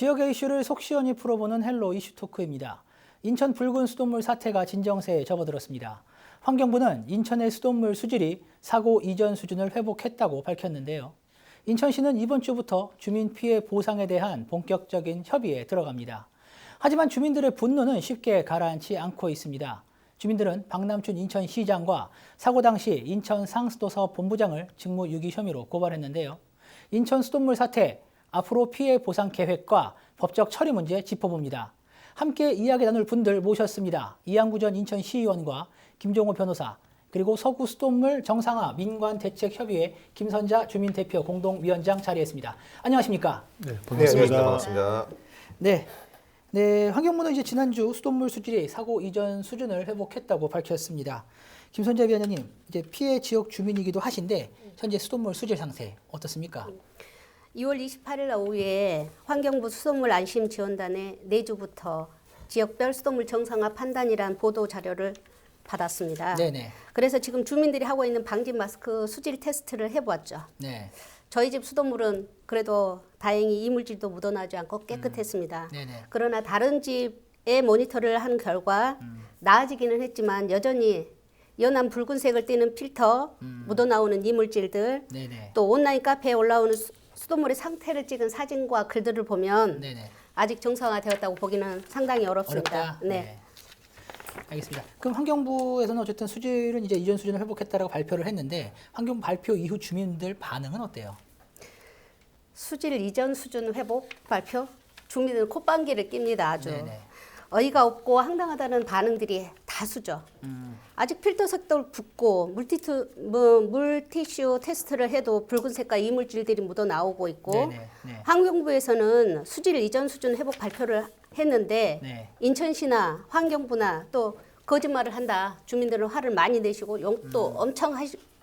지역의 이슈를 속 시원히 풀어보는 헬로 이슈 토크입니다. 인천 붉은 수돗물 사태가 진정세에 접어들었습니다. 환경부는 인천의 수돗물 수질이 사고 이전 수준을 회복했다고 밝혔는데요. 인천시는 이번 주부터 주민 피해 보상에 대한 본격적인 협의에 들어갑니다. 하지만 주민들의 분노는 쉽게 가라앉지 않고 있습니다. 주민들은 박남춘 인천시장과 사고 당시 인천 상수도사업본부장을 직무유기 혐의로 고발했는데요. 인천 수돗물 사태, 앞으로 피해 보상 계획과 법적 처리 문제 짚어봅니다. 함께 이야기 나눌 분들 모셨습니다. 이양구 전 인천시의원과 김종호 변호사, 그리고 서구 수돗물 정상화 민관대책협의회 김선자 주민대표 공동위원장 자리했습니다. 안녕하십니까? 네, 반갑습니다. 네, 반갑습니다. 네, 환경부는 이제 지난주 수돗물 수질이 사고 이전 수준을 회복했다고 밝혔습니다. 김선자 위원장님, 이제 피해 지역 주민이기도 하신데 현재 수돗물 수질 상태 어떻습니까? 2월 28일 오후에 환경부 수돗물 안심 지원단의 내주부터 지역별 수돗물 정상화 판단이란 보도 자료를 받았습니다. 네네. 그래서 지금 주민들이 하고 있는 방진 마스크 수질 테스트를 해보았죠. 네. 저희 집 수돗물은 그래도 다행히 이물질도 묻어나지 않고 깨끗했습니다. 네네. 그러나 다른 집의 모니터를 한 결과 나아지기는 했지만 여전히 연한 붉은색을 띠는 필터, 묻어나오는 이물질들, 네네. 또 온라인 카페에 올라오는 수돗물의 상태를 찍은 사진과 글들을 보면 네네. 아직 정상화되었다고 보기는 상당히 어렵습니다. 어렵다. 네. 알겠습니다. 그럼 환경부에서는 어쨌든 수질은 이제 이전 수준을 회복했다라고 발표를 했는데 환경부 발표 이후 주민들 반응은 어때요? 수질 이전 수준 회복 발표? 주민들은 콧방귀를 낍니다. 아주. 네네. 어이가 없고 황당하다는 반응들이 다수죠. 아직 필터 색도 붓고 물티슈 테스트를 해도 붉은색과 이물질들이 묻어 나오고 있고 네네. 네. 환경부에서는 수질 이전 수준 회복 발표를 했는데 네. 인천시나 환경부나 또 거짓말을 한다. 주민들은 화를 많이 내시고 욕도 엄청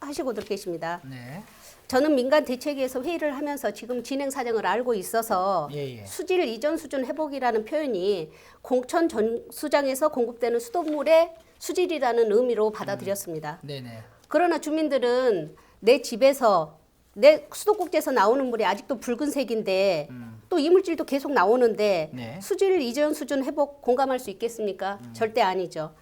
하시고들 계십니다. 네. 저는 민간 대책위에서 회의를 하면서 지금 진행 사정을 알고 있어서 예. 수질 이전 수준 회복이라는 표현이 공천 전수장에서 공급되는 수돗물의 수질이라는 의미로 받아들였습니다. 네네. 그러나 주민들은 내 집에서 내 수도꼭지에서 나오는 물이 아직도 붉은색인데 또 이물질도 계속 나오는데 네. 수질 이전 수준 회복 공감할 수 있겠습니까? 절대 아니죠.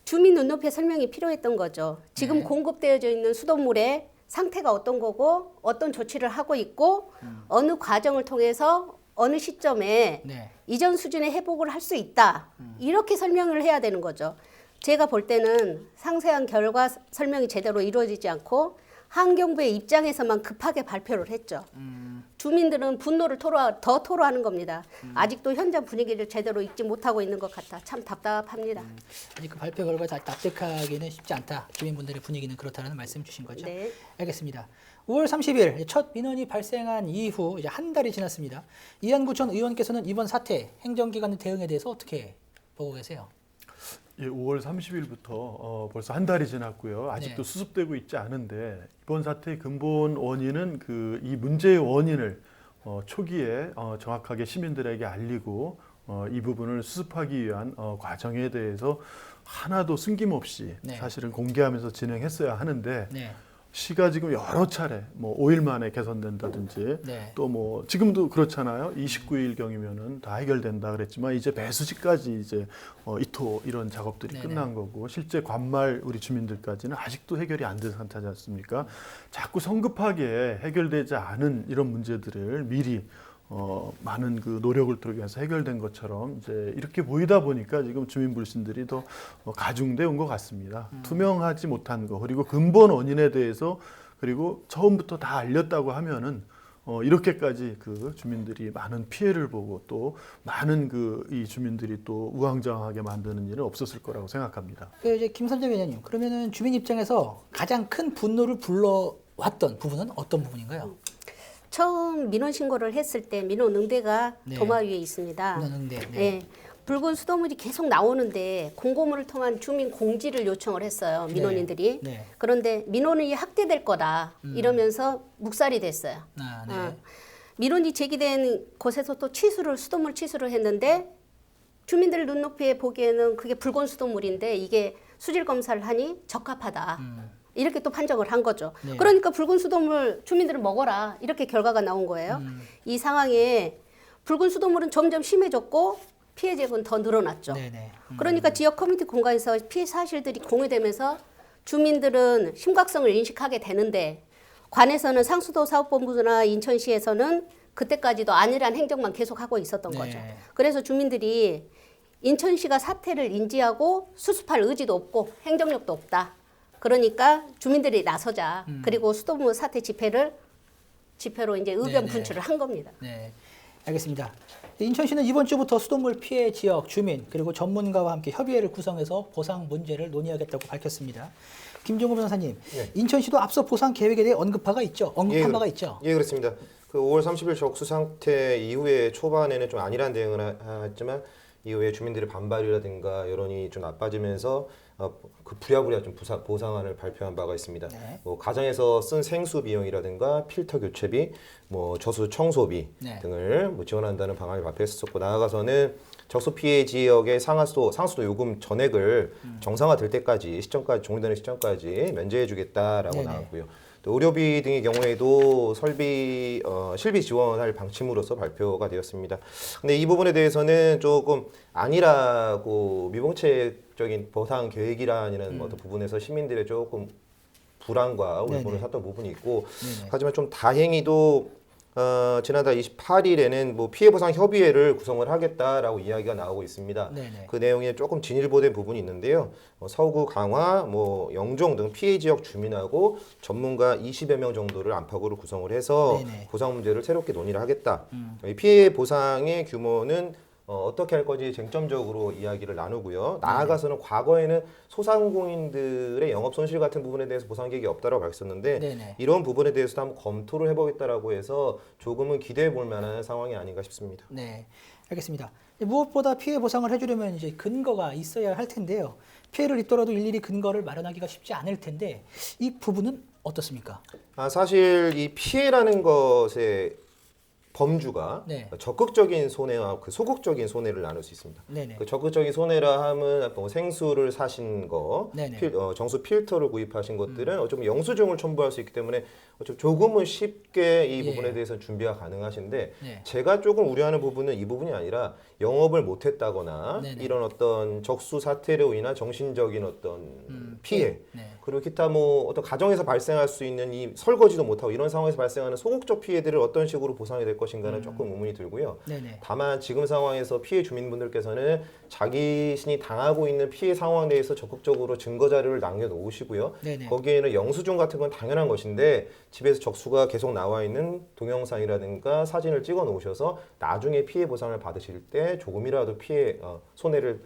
주민 눈높이의 설명이 필요했던 거죠. 지금 네. 공급되어져 있는 수돗물의 상태가 어떤 거고 어떤 조치를 하고 있고 어느 과정을 통해서 어느 시점에 네. 이전 수준의 회복을 할 수 있다. 이렇게 설명을 해야 되는 거죠. 제가 볼 때는 상세한 결과 설명이 제대로 이루어지지 않고 환경부의 입장에서만 급하게 발표를 했죠. 주민들은 분노를 더 토로하는 겁니다. 아직도 현장 분위기를 제대로 읽지 못하고 있는 것 같아 참 답답합니다. 아직 그 발표 결과 다 납득하기는 쉽지 않다. 주민분들의 분위기는 그렇다는 말씀 주신 거죠? 네. 알겠습니다. 5월 30일 첫 민원이 발생한 이후 이제 한 달이 지났습니다. 이한구 전 의원께서는 이번 사태 행정기관의 대응에 대해서 어떻게 보고 계세요? 예, 5월 30일부터 벌써 한 달이 지났고요. 아직도 네. 수습되고 있지 않은데 이번 사태의 근본 원인은 이 문제의 원인을 초기에 정확하게 시민들에게 알리고 이 부분을 수습하기 위한 과정에 대해서 하나도 숨김없이 네. 사실은 공개하면서 진행했어야 하는데 네. 시가 지금 여러 차례 5일 만에 개선된다든지 네. 또 지금도 그렇잖아요. 29일 경이면은 다 해결된다 그랬지만 이제 배수지까지 이제 이토 이런 작업들이 네네. 끝난 거고 실제 관말 우리 주민들까지는 아직도 해결이 안 된 상태지 않습니까? 자꾸 성급하게 해결되지 않은 이런 문제들을 미리 많은 그 노력을 통해서 해결된 것처럼 이제 이렇게 보이다 보니까 지금 주민 불신들이 더 가중돼 온 것 같습니다. 투명하지 못한 거 그리고 근본 원인에 대해서 그리고 처음부터 다 알렸다고 하면은 이렇게까지 그 주민들이 많은 피해를 보고 또 많은 이 주민들이 또 우왕좌왕하게 만드는 일은 없었을 거라고 생각합니다. 이제 김선재 위원님, 그러면은 주민 입장에서 가장 큰 분노를 불러왔던 부분은 어떤 부분인가요? 처음 민원 신고를 했을 때 민원 응대가 네. 도마 위에 있습니다. 민원 응대. 네. 네. 붉은 수돗물이 계속 나오는데 공고문을 통한 주민 공지를 요청을 했어요. 민원인들이. 네. 그런데 민원이 확대될 거다 이러면서 묵살이 됐어요. 아, 네. 민원이 제기된 곳에서 또 수돗물 취수를 했는데 주민들 눈높이에 보기에는 그게 붉은 수돗물인데 이게 수질 검사를 하니 적합하다. 이렇게 또 판정을 한 거죠. 네. 그러니까 붉은 수돗물 주민들은 먹어라. 이렇게 결과가 나온 거예요. 이 상황에 붉은 수돗물은 점점 심해졌고 피해 지역은 더 늘어났죠. 네네. 그러니까 지역 커뮤니티 공간에서 피해 사실들이 공유되면서 주민들은 심각성을 인식하게 되는데 관에서는 상수도 사업본부나 인천시에서는 그때까지도 안일한 행정만 계속하고 있었던 네. 거죠. 그래서 주민들이 인천시가 사태를 인지하고 수습할 의지도 없고 행정력도 없다. 그러니까 주민들이 나서자. 그리고 수돗물 사태 집회로 이제 의견 네네. 분출을 한 겁니다. 네, 알겠습니다. 인천시는 이번 주부터 수돗물 피해 지역 주민 그리고 전문가와 함께 협의회를 구성해서 보상 문제를 논의하겠다고 밝혔습니다. 김종호 변호사님, 네. 인천시도 앞서 보상 계획에 대해 언급한 바가 있죠. 예, 그렇습니다. 그 5월 30일 적수 상태 이후에 초반에는 좀 안일한 대응을 했지만 이후에 주민들의 반발이라든가 여론이 좀 나빠지면서 그 부랴부랴 좀 보상안을 발표한 바가 있습니다. 네. 뭐 가정에서 쓴 생수 비용이라든가 필터 교체비, 뭐 저수 청소비 네. 등을 뭐 지원한다는 방안을 발표했었고 나아가서는 적수 피해 지역의 상수도 요금 전액을 정상화될 때까지 종료되는 시점까지 면제해주겠다라고 네네. 나왔고요. 또 의료비 등의 경우에도 실비 지원할 방침으로서 발표가 되었습니다. 근데 이 부분에 대해서는 조금 안일하고 미봉책적인 보상 계획이라는 어떤 부분에서 시민들의 조금 불안과 울분을 네네. 샀던 부분이 있고 네네. 하지만 좀 다행히도 지난달 28일에는 뭐 피해보상 협의회를 구성을 하겠다라고 이야기가 나오고 있습니다. 네네. 그 내용에 조금 진일보된 부분이 있는데요. 서구, 강화, 뭐 영종 등 피해 지역 주민하고 전문가 20여 명 정도를 안팎으로 구성을 해서 네네. 보상 문제를 새롭게 논의를 하겠다. 이 피해 보상의 규모는 어떻게 할 건지 쟁점적으로 이야기를 나누고요. 나아가서는 과거에는 소상공인들의 영업 손실 같은 부분에 대해서 보상 계획이 없다라고 밝혔었는데 네네. 이런 부분에 대해서도 한번 검토를 해보겠다라고 해서 조금은 기대해 볼 만한 상황이 아닌가 싶습니다. 네, 알겠습니다. 무엇보다 피해 보상을 해주려면 이제 근거가 있어야 할 텐데요. 피해를 입더라도 일일이 근거를 마련하기가 쉽지 않을 텐데 이 부분은 어떻습니까? 사실 이 피해라는 것의 범주가 네. 적극적인 손해와 그 소극적인 손해를 나눌 수 있습니다. 네네. 그 적극적인 손해라 함은 뭐 생수를 사신 거, 네네. 정수 필터를 구입하신 것들은 어쩌면 영수증을 첨부할 수 있기 때문에 조금은 쉽게 이 예. 부분에 대해서 준비가 가능하신데 네. 제가 조금 우려하는 부분은 이 부분이 아니라 영업을 못했다거나 네네. 이런 어떤 적수 사태로 인한 정신적인 어떤 피해 네. 그리고 기타 뭐 어떤 가정에서 발생할 수 있는 이 설거지도 못하고 이런 상황에서 발생하는 소극적 피해들을 어떤 식으로 보상이 될 것인가는 조금 의문이 들고요. 네네. 다만 지금 상황에서 피해 주민분들께서는 자기신이 당하고 있는 피해 상황에 대해서 적극적으로 증거 자료를 남겨놓으시고요. 네네. 거기에는 영수증 같은 건 당연한 것인데 집에서 적수가 계속 나와 있는 동영상이라든가 사진을 찍어 놓으셔서 나중에 피해 보상을 받으실 때 조금이라도 피해 손해를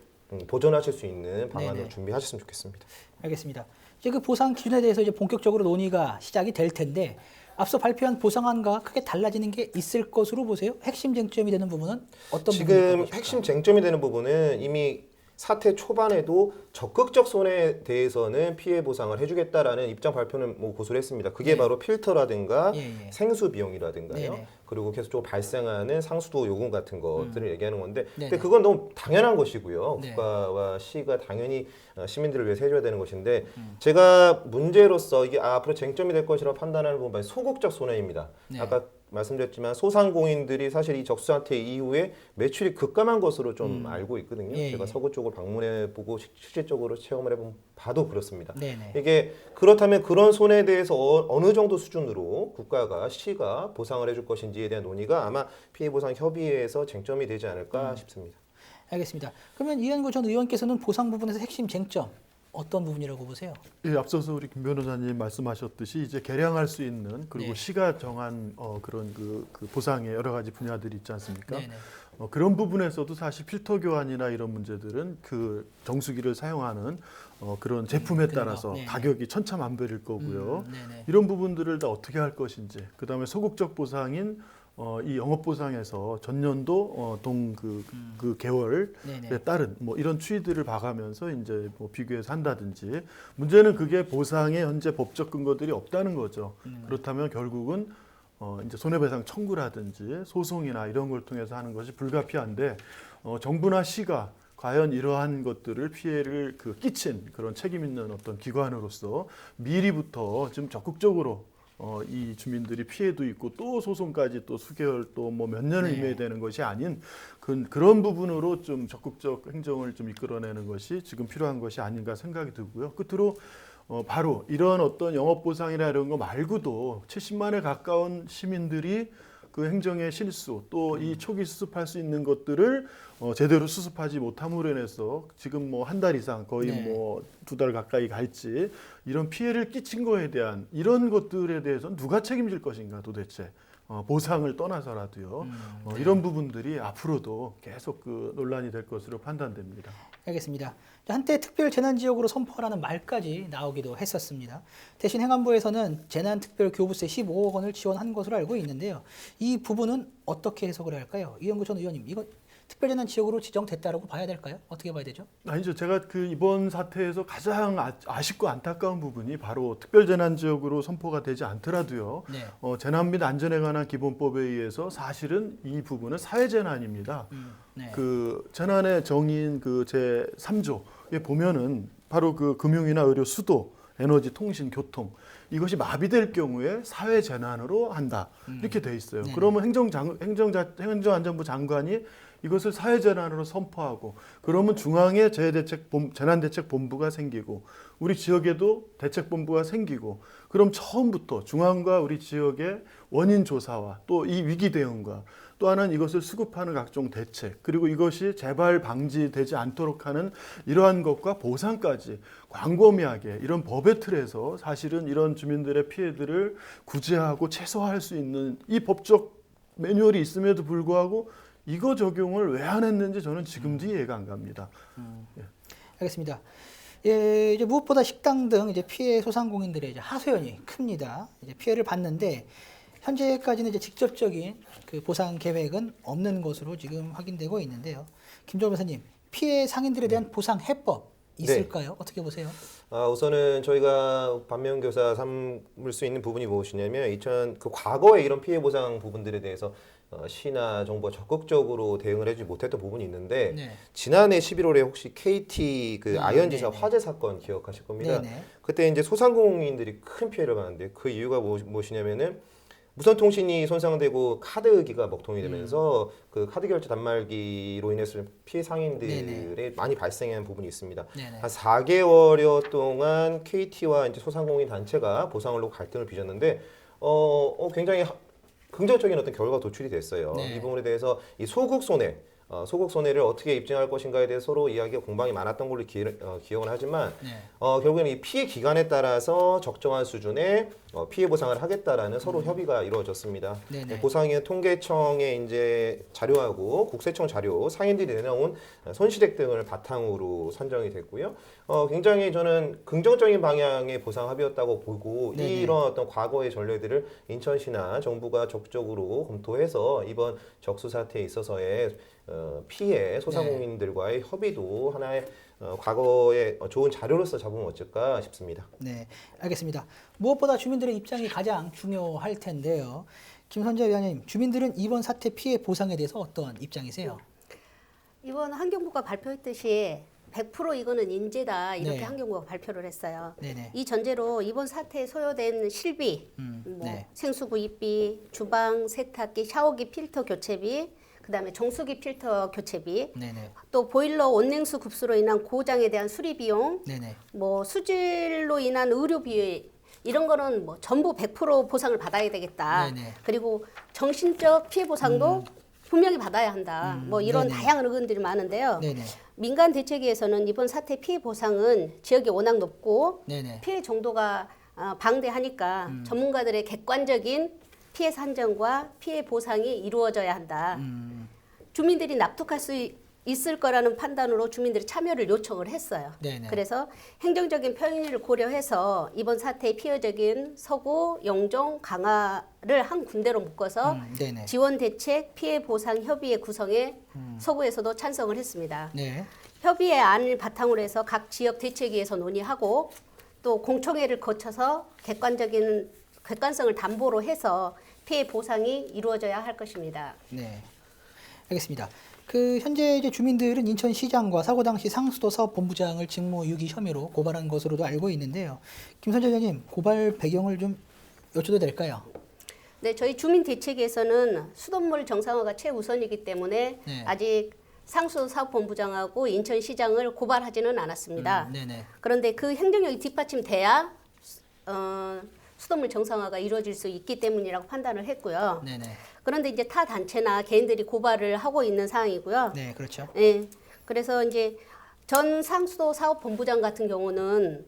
보전하실 수 있는 방안을 네네. 준비하셨으면 좋겠습니다. 알겠습니다. 이제 그 보상 기준에 대해서 이제 본격적으로 논의가 시작이 될 텐데 앞서 발표한 보상안과 크게 달라지는 게 있을 것으로 보세요? 핵심 쟁점이 되는 부분은 어떤 지금 부분일까? 핵심 쟁점이 되는 부분은 이미 사태 초반에도 적극적 손해에 대해서는 피해 보상을 해주겠다라는 입장 발표는 뭐 고수를 했습니다. 그게 네. 바로 필터라든가 예, 예. 생수 비용이라든가요. 네네. 그리고 계속적으로 발생하는 상수도 요금 같은 것들을 얘기하는 건데, 네네. 근데 그건 너무 당연한 것이고요. 네. 국가와 시가 당연히 시민들을 위해서 해줘야 되는 것인데, 제가 문제로서 이게 앞으로 쟁점이 될 것이라고 판단하는 부분은 소극적 손해입니다. 네. 아까 말씀드렸지만 소상공인들이 사실 이 적수 사태 이후에 매출이 급감한 것으로 좀 알고 있거든요. 예, 제가 예. 서구 쪽을 방문해 보고 실질적으로 체험을 해본 봐도 그렇습니다. 네네. 이게 그렇다면 그런 손해에 대해서 어느 정도 수준으로 국가가 시가 보상을 해줄 것인지에 대한 논의가 아마 피해 보상 협의회에서 쟁점이 되지 않을까 싶습니다. 알겠습니다. 그러면 이현구 전 의원께서는 보상 부분에서 핵심 쟁점 어떤 부분이라고 보세요? 예, 앞서서 우리 김 변호사님 말씀하셨듯이 이제 개량할 수 있는 그리고 네. 시가 정한 그런 그 보상의 여러 가지 분야들이 있지 않습니까? 네네. 그런 부분에서도 사실 필터 교환이나 이런 문제들은 그 정수기를 사용하는 그런 제품에 그런 거. 따라서 네네. 가격이 천차만별일 거고요. 네네. 이런 부분들을 다 어떻게 할 것인지, 그다음에 소극적 보상인 이 영업 보상에서 전년도 그 개월에 네네. 따른 뭐 이런 추이들을 봐가면서 이제 뭐 비교해서 한다든지, 문제는 그게 보상의 현재 법적 근거들이 없다는 거죠. 그렇다면 결국은 이제 손해배상 청구라든지 소송이나 이런 걸 통해서 하는 것이 불가피한데, 정부나 시가 과연 이러한 것들을 피해를 끼친 그런 책임 있는 어떤 기관으로서 미리부터 좀 적극적으로 이 주민들이 피해도 있고 또 소송까지 또 수개월 또 뭐 몇 년을 네. 임해야 되는 것이 아닌 그런 부분으로 좀 적극적 행정을 좀 이끌어내는 것이 지금 필요한 것이 아닌가 생각이 들고요. 끝으로 바로 이런 어떤 영업 보상이나 이런 거 말고도 70만에 가까운 시민들이 그 행정의 실수 또 이 초기 수습할 수 있는 것들을 제대로 수습하지 못함으로 인해서 지금 뭐 한 달 이상 거의 네. 뭐 2달 가까이 갈지 이런 피해를 끼친 거에 대한 이런 것들에 대해서는 누가 책임질 것인가 도대체 보상을 떠나서라도요 이런 부분들이 앞으로도 계속 그 논란이 될 것으로 판단됩니다. 알겠습니다. 한때 특별 재난 지역으로 선포하라는 말까지 나오기도 했었습니다. 대신 행안부에서는 재난 특별 교부세 15억 원을 지원한 것으로 알고 있는데요. 이 부분은 어떻게 해석을 해야 할까요? 이영구 전 의원님, 이거 특별 재난 지역으로 지정됐다라고 봐야 될까요? 어떻게 봐야 되죠? 아니죠. 제가 그 이번 사태에서 가장 아쉽고 안타까운 부분이 바로 특별재난지역으로 선포가 되지 않더라도요. 네. 재난 및 안전에 관한 기본법에 의해서 사실은 이 부분은 사회재난입니다. 네. 그 재난의 정의인 그 제 3조에 보면은 바로 그 금융이나 의료, 수도, 에너지, 통신, 교통 이것이 마비될 경우에 사회 재난으로 한다 이렇게 돼 있어요. 네네. 그러면 행정안전부 장관이 이것을 사회 재난으로 선포하고 그러면 중앙에 재난대책본부가 생기고 우리 지역에도 대책본부가 생기고 그럼 처음부터 중앙과 우리 지역의 원인 조사와 또 이 위기 대응과 또 하나는 이것을 수급하는 각종 대책 그리고 이것이 재발 방지되지 않도록 하는 이러한 것과 보상까지 광범위하게 이런 법의 틀에서 사실은 이런 주민들의 피해들을 구제하고 최소화할 수 있는 이 법적 매뉴얼이 있음에도 불구하고 이거 적용을 왜 안 했는지 저는 지금도 이해가 안 갑니다. 알겠습니다. 예, 이제 무엇보다 식당 등 이제 피해 소상공인들의 이제 하소연이 큽니다. 이제 피해를 봤는데 현재까지는 이제 직접적인 그 보상 계획은 없는 것으로 지금 확인되고 있는데요. 김종호 변호사님, 피해 상인들에 대한 보상 해법 있을까요? 어떻게 보세요? 우선은 저희가 반면교사 삼을 수 있는 부분이 무엇이냐면 그 과거에 이런 피해 보상 부분들에 대해서 시나 정부가 적극적으로 대응을 해주지 못했던 부분이 있는데 네. 지난해 11월에 혹시 KT 그 아현지사 네네. 화재 사건 기억하실 겁니다. 네네. 그때 이제 소상공인들이 큰 피해를 봤는데 그 이유가 무엇이냐면은 무선 통신이 손상되고 카드기가 먹통이 되면서 그 카드 결제 단말기로 인해서 피해 상인들의 네네. 많이 발생한 부분이 있습니다. 네네. 한 4개월여 동안 KT와 이제 소상공인 단체가 보상을 놓고 갈등을 빚었는데 굉장히 긍정적인 어떤 결과가 도출이 됐어요. 네. 이 부분에 대해서 이 소극 손해를 어떻게 입증할 것인가에 대해서 서로 이야기가 공방이 많았던 걸로 기억을 하지만 네. 결국에는 이 피해 기간에 따라서 적정한 수준의 피해 보상을 하겠다라는 서로 협의가 이루어졌습니다. 네네. 보상위원 통계청의 이제 자료하고 국세청 자료, 상인들이 내놓은 손실액 등을 바탕으로 선정이 됐고요. 굉장히 저는 긍정적인 방향의 보상 합의였다고 보고 네네. 이런 어떤 과거의 전례들을 인천시나 정부가 적극적으로 검토해서 이번 적수 사태에 있어서의 피해 소상공인들과의 협의도 하나의 과거의 좋은 자료로서 잡으면 어쩔까 싶습니다. 네, 알겠습니다. 무엇보다 주민들의 입장이 가장 중요할 텐데요. 김선재 위원님, 주민들은 이번 사태 피해 보상에 대해서 어떤 입장이세요? 이번 환경부가 발표했듯이 100% 이거는 인재다 이렇게 네. 환경부가 발표를 했어요. 네네. 이 전제로 이번 사태에 소요된 실비, 네. 생수구입비, 주방 세탁기, 샤워기 필터 교체비, 그다음에 정수기 필터 교체비, 네네. 또 보일러 온냉수 급수로 인한 고장에 대한 수리 비용, 네네. 뭐 수질로 인한 의료비 이런 거는 뭐 전부 100% 보상을 받아야 되겠다. 네네. 그리고 정신적 피해 보상도 분명히 받아야 한다. 뭐 이런 네네. 다양한 의견들이 많은데요. 네네. 민간 대책위에서는 이번 사태 피해 보상은 지역이 워낙 높고 네네. 피해 정도가 방대하니까 전문가들의 객관적인 피해 산정과 피해 보상이 이루어져야 한다. 주민들이 납득할 수 있을 거라는 판단으로 주민들이 참여를 요청을 했어요. 네네. 그래서 행정적인 편의를 고려해서 이번 사태의 피해적인 서구, 영종, 강화를 한 군데로 묶어서 네네. 지원 대책 피해 보상 협의회 구성에 서구에서도 찬성을 했습니다. 네. 협의회 안을 바탕으로 해서 각 지역 대책위에서 논의하고 또 공청회를 거쳐서 객관성을 담보로 해서 피해 보상이 이루어져야 할 것입니다. 네. 알겠습니다. 그 현재 이제 주민들은 인천시장과 사고 당시 상수도 사업본부장을 직무유기 혐의로 고발한 것으로도 알고 있는데요. 김선재 의원님, 고발 배경을 좀 여쭤도 될까요? 네, 저희 주민 대책에서는 수돗물 정상화가 최우선이기 때문에 네. 아직 상수사업본부장하고 인천시장을 고발하지는 않았습니다. 네네. 그런데 그 행정력이 뒷받침돼야 수돗물 정상화가 이루어질 수 있기 때문이라고 판단을 했고요. 네네. 그런데 이제 타 단체나 개인들이 고발을 하고 있는 상황이고요. 네, 그렇죠. 예. 그래서 이제 전 상수도 사업본부장 같은 경우는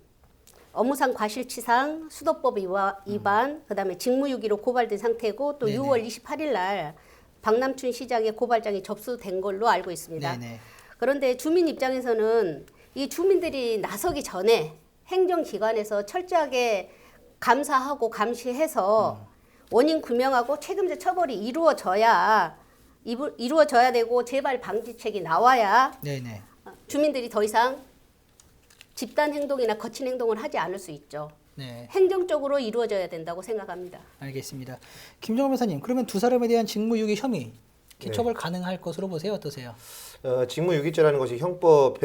업무상 과실치상, 수도법 위반, 그다음에 직무유기로 고발된 상태고 또 네네. 6월 28일 날 박남춘 시장의 고발장이 접수된 걸로 알고 있습니다. 네네. 그런데 주민 입장에서는 이 주민들이 나서기 전에 행정기관에서 철저하게 감사하고 감시해서 원인 규명하고 책임자 처벌이 이루어져야 되고 재발 방지책이 나와야 네네. 주민들이 더 이상 집단 행동이나 거친 행동을 하지 않을 수 있죠. 네. 행정적으로 이루어져야 된다고 생각합니다. 알겠습니다. 김정호 변호사님, 그러면 두 사람에 대한 직무유기 혐의 개처벌 네. 가능할 것으로 보세요? 어떠세요? 직무유기죄라는 것이 형법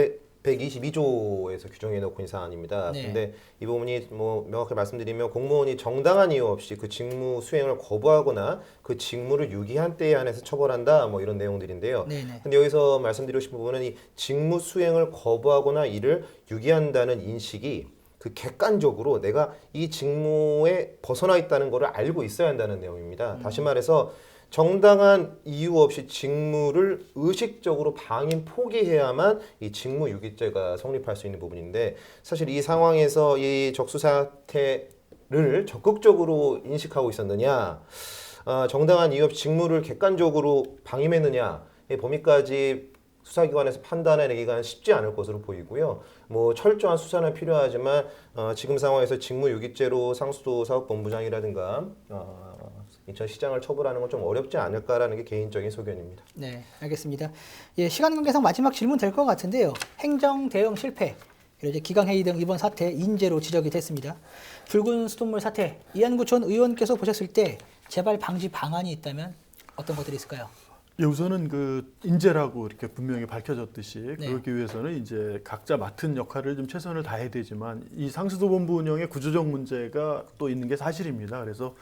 122조에서 규정해 놓고 있는 사안입니다. 네. 근데 이 부분이 뭐 명확히 말씀드리면 공무원이 정당한 이유 없이 그 직무 수행을 거부하거나 그 직무를 유기한 때에 한해서 처벌한다 뭐 이런 내용들인데요. 네네. 근데 여기서 말씀드리고 싶은 부분은 이 직무 수행을 거부하거나 이를 유기한다는 인식이 그 객관적으로 내가 이 직무에 벗어나 있다는 것을 알고 있어야 한다는 내용입니다. 다시 말해서 정당한 이유 없이 직무를 의식적으로 방임 포기해야만 이 직무유기죄가 성립할 수 있는 부분인데 사실 이 상황에서 이 적수 사태를 적극적으로 인식하고 있었느냐, 정당한 이유 없이 직무를 객관적으로 방임했느냐, 이 범위까지 수사기관에서 판단해내기가 쉽지 않을 것으로 보이고요. 뭐 철저한 수사는 필요하지만 지금 상황에서 직무유기죄로 상수도 사업본부장이라든가 인천시장을 처벌하는 건 좀 어렵지 않을까라는 게 개인적인 소견입니다. 네, 알겠습니다. 예, 시간 관계상 마지막 질문 될 것 같은데요. 행정 대응 실패, 그리고 이제 기강회의 등 이번 사태 인재로 지적이 됐습니다. 붉은 수돗물 사태, 이한구촌 의원께서 보셨을 때 재발 방지 방안이 있다면 어떤 것들이 있을까요? 예, 우선은 그 인재라고 이렇게 분명히 밝혀졌듯이 네. 그러기 위해서는 이제 각자 맡은 역할을 좀 최선을 다해야 되지만 이 상수도 본부 운영의 구조적 문제가 또 있는 게 사실입니다. 그래서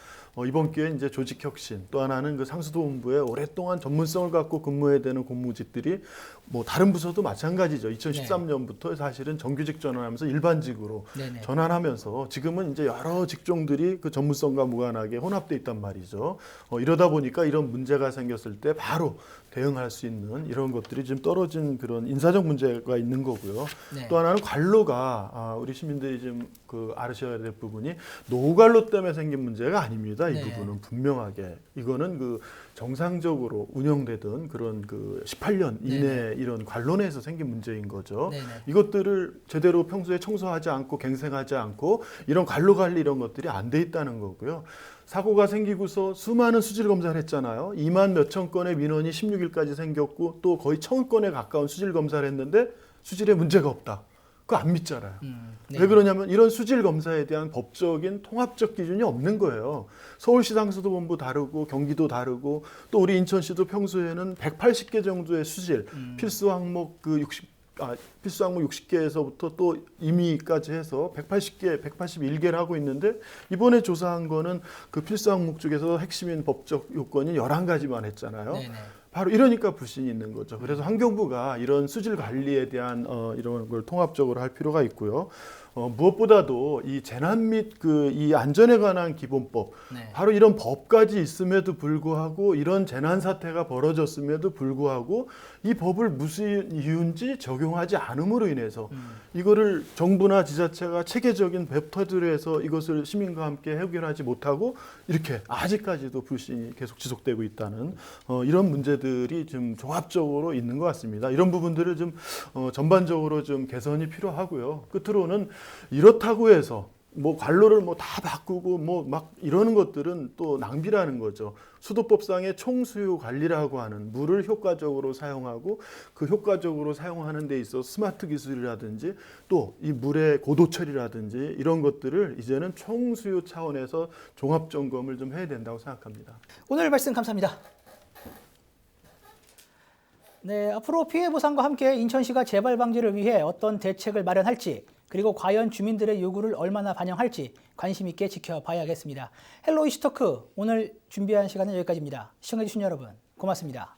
이번 기회에 이제 조직 혁신, 또 하나는 그 상수도 본부에 오랫동안 전문성을 갖고 근무해야 되는 공무직들이 뭐 다른 부서도 마찬가지죠. 2013년부터 사실은 정규직 전환하면서 일반직으로 네네. 전환하면서 지금은 이제 여러 직종들이 그 전문성과 무관하게 혼합돼 있단 말이죠. 이러다 보니까 이런 문제가 생겼을 때 바로 대응할 수 있는 이런 것들이 좀 떨어진 그런 인사적 문제가 있는 거고요. 네. 또 하나는 관로가 우리 시민들이 좀 그 아셔야 될 부분이 노후관로 때문에 생긴 문제가 아닙니다. 이 네. 부분은 분명하게 이거는 그 정상적으로 운영되던 그런 그 18년 이내 이런 관로 내에서 생긴 문제인 거죠. 네네. 이것들을 제대로 평소에 청소하지 않고 갱생하지 않고 이런 관로 관리 이런 것들이 안 돼 있다는 거고요. 사고가 생기고서 수많은 수질 검사를 했잖아요. 2만 몇천 건의 민원이 16일까지 생겼고 또 거의 1,000건에 가까운 수질 검사를 했는데 수질에 문제가 없다. 그거 안 믿잖아요. 네. 왜 그러냐면 이런 수질 검사에 대한 법적인 통합적 기준이 없는 거예요. 서울시 상수도본부 다르고 경기도 다르고 또 우리 인천시도 평소에는 180개 정도의 수질 필수 항목 필수 항목 60개에서부터 또 임의까지 해서 180개, 181개를 하고 있는데 이번에 조사한 거는 그 필수 항목 중에서 핵심인 법적 요건이 11가지만 했잖아요. 네네. 바로 이러니까 불신이 있는 거죠. 그래서 환경부가 이런 수질 관리에 대한 이런 걸 통합적으로 할 필요가 있고요. 무엇보다도 이 재난 및 그 이 안전에 관한 기본법, 네. 바로 이런 법까지 있음에도 불구하고 이런 재난 사태가 벌어졌음에도 불구하고 이 법을 무슨 이유인지 적용하지 않음으로 인해서 이거를 정부나 지자체가 체계적인 웹터들을 해서 이것을 시민과 함께 해결하지 못하고 이렇게 아직까지도 불신이 계속 지속되고 있다는 이런 문제들이 좀 종합적으로 있는 것 같습니다. 이런 부분들을 좀 전반적으로 좀 개선이 필요하고요. 끝으로는 이렇다고 해서 뭐 관로를 뭐 다 바꾸고 뭐 막 이러는 것들은 또 낭비라는 거죠. 수도법상의 총수요 관리라고 하는 물을 효과적으로 사용하고 그 효과적으로 사용하는 데 있어서 스마트 기술이라든지 또 이 물의 고도 처리라든지 이런 것들을 이제는 총수요 차원에서 종합 점검을 좀 해야 된다고 생각합니다. 오늘 말씀 감사합니다. 네, 앞으로 피해 보상과 함께 인천시가 재발 방지를 위해 어떤 대책을 마련할지 그리고 과연 주민들의 요구를 얼마나 반영할지 관심 있게 지켜봐야겠습니다. 헬로 이슈토크 오늘 준비한 시간은 여기까지입니다. 시청해주신 여러분 고맙습니다.